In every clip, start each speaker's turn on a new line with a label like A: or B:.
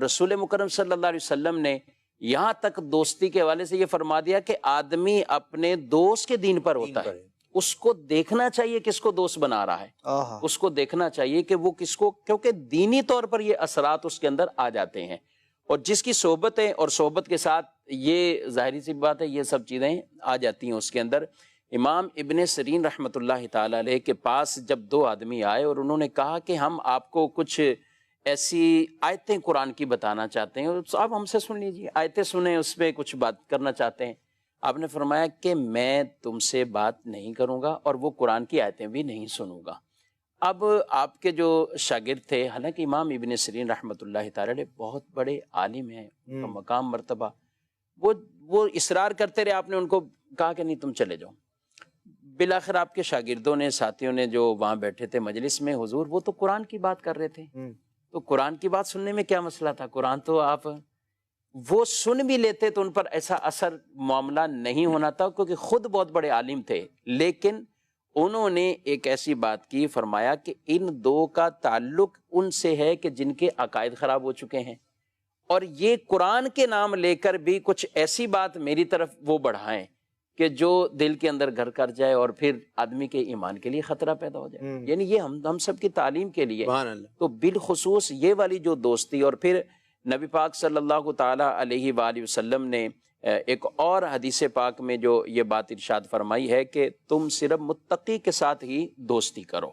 A: رسول مکرم صلی اللہ علیہ وسلم نے یہاں تک دوستی کے حوالے سے یہ فرما دیا کہ آدمی اپنے دوست کے دین پر ہوتا ہے، اس کو دیکھنا چاہیے کس کو دوست بنا رہا ہے، اس کو دیکھنا چاہیے کہ وہ کس کو، کیونکہ دینی طور پر یہ اثرات اس کے اندر آ جاتے ہیں، اور جس کی صحبت ہے اور صحبت کے ساتھ یہ ظاہری سی بات ہے یہ سب چیزیں آ جاتی ہیں اس کے اندر۔ امام ابن سیرین رحمۃ اللہ تعالی علیہ کے پاس جب دو آدمی آئے اور انہوں نے کہا کہ ہم آپ کو کچھ ایسی آیتیں قرآن کی بتانا چاہتے ہیں، آپ ہم سے سن لیجیے، آیتیں سنیں، اس پہ کچھ بات کرنا چاہتے ہیں۔ آپ نے فرمایا کہ میں تم سے بات نہیں کروں گا اور وہ قرآن کی آیتیں بھی نہیں سنوں گا۔ اب آپ کے جو شاگرد تھے، حالانکہ امام ابن سیرین رحمۃ اللہ تعالی علیہ بہت بڑے عالم ہیں، ان کا مقام مرتبہ، وہ اصرار کرتے رہے، آپ نے ان کو کہا کہ نہیں تم چلے جاؤ۔ بالآخر آپ کے شاگردوں نے، ساتھیوں نے جو وہاں بیٹھے تھے مجلس میں، حضور وہ تو قرآن کی بات کر رہے تھے، تو قرآن کی بات سننے میں کیا مسئلہ تھا، قرآن تو آپ وہ سن بھی لیتے تو ان پر ایسا اثر معاملہ نہیں ہونا تھا، کیونکہ خود بہت بڑے عالم تھے، لیکن انہوں نے ایک ایسی بات کی، فرمایا کہ ان دو کا تعلق ان سے ہے کہ جن کے عقائد خراب ہو چکے ہیں، اور یہ قرآن کے نام لے کر بھی کچھ ایسی بات میری طرف وہ بڑھائیں کہ جو دل کے اندر گھر کر جائے اور پھر آدمی کے ایمان کے لیے خطرہ پیدا ہو جائے، یعنی یہ ہم سب کی تعلیم کے لیے، تو بالخصوص یہ والی جو دوستی۔ اور پھر نبی پاک صلی اللہ تعالی علیہ وآلہ وسلم نے ایک اور حدیث پاک میں جو یہ بات ارشاد فرمائی ہے کہ تم صرف متقی کے ساتھ ہی دوستی کرو،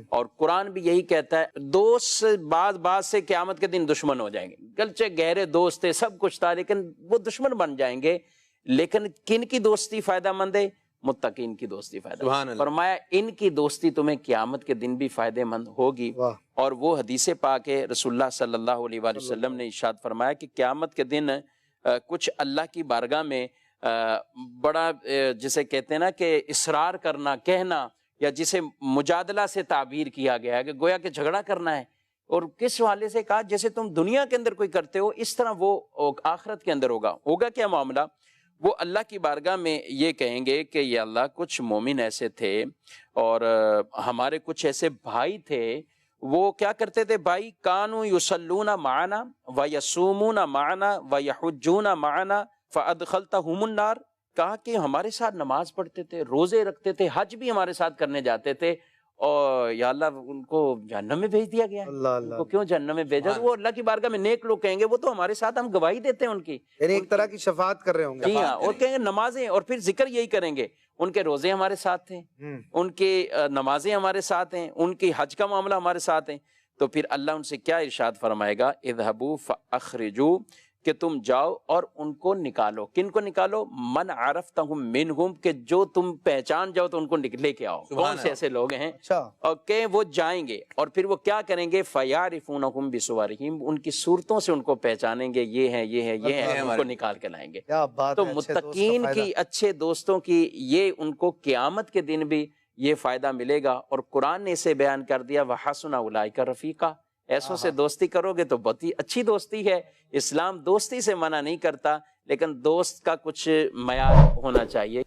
A: اور قرآن بھی یہی کہتا ہے دوست بعض سے قیامت کے دن دشمن ہو جائیں گے، گرچہ گہرے دوست تھے، سب کچھ تھا، لیکن وہ دشمن بن جائیں گے، لیکن کن کی دوستی فائدہ مند ہے؟ متقین کی دوستی فائدہ مند۔ فرمایا ان کی دوستی تمہیں قیامت کے دن بھی فائدہ مند ہوگی، اور وہ حدیث پاک ہے، رسول اللہ صلی اللہ علیہ وآلہ وسلم نے ارشاد فرمایا کہ قیامت کے دن کچھ اللہ کی بارگاہ میں بڑا جسے کہتے ہیں نا کہ اصرار کرنا، کہنا، یا جسے مجادلہ سے تعبیر کیا گیا ہے کہ گویا کہ جھگڑا کرنا ہے، اور کس حوالے سے کہا جیسے تم دنیا کے اندر کوئی کرتے ہو اس طرح وہ آخرت کے اندر ہوگا کیا معاملہ؟ وہ اللہ کی بارگاہ میں یہ کہیں گے کہ یا اللہ کچھ مومن ایسے تھے اور ہمارے کچھ ایسے بھائی تھے، وہ کیا کرتے تھے بھائی، کانوا یصلون معنا ویصومون معنا ویحجون معنا فادخلتہم النار، کہا کہ ہمارے ساتھ نماز پڑھتے تھے، روزے رکھتے تھے، حج بھی ہمارے ساتھ کرنے جاتے تھے، اور یا اللہ ان کو جہنم میں بھیج دیا گیا ہے، ان کو کیوں جہنم میں بھیجا؟ وہ اللہ کی بارگاہ میں نیک لوگ کہیں گے وہ تو ہمارے ساتھ، ہم گواہی دیتے ہیں ان کی،
B: یعنی ایک طرح کی شفاعت کر رہے ہوں گے،
A: جی ہاں، اور کہیں گے نمازیں، اور پھر ذکر یہی کریں گے، ان کے روزے ہمارے ساتھ ہیں، ان کی نمازیں ہمارے ساتھ ہیں، ان کی حج کا معاملہ ہمارے ساتھ ہیں۔ تو پھر اللہ ان سے کیا ارشاد فرمائے گا؟ اذهبوا فاخرجوا، کہ تم جاؤ اور ان کو نکالو۔ کن کو نکالو؟ من عرفتہم منہم، کہ جو تم پہچان جاؤ تو ان کو لے کے آؤ، کون سے ایسے لوگ ہیں، اور کہ وہ جائیں گے اور پھر وہ کیا کریں گے؟ فیعرفونہم بصورہم، ان کی صورتوں سے ان کو پہچانیں گے، یہ ہیں یہ ہیں یہ ہیں، ان کو نکال کے لائیں گے۔ تو متقین کی، اچھے دوستوں کی، یہ ان کو قیامت کے دن بھی یہ فائدہ ملے گا، اور قرآن نے اسے بیان کر دیا وَحَسُنَ أُولَٰئِكَ رَفِيقًا، ایسوں سے دوستی کرو گے تو بہت ہی اچھی دوستی ہے۔ اسلام دوستی سے منع نہیں کرتا، لیکن دوست کا کچھ معیار ہونا چاہیے۔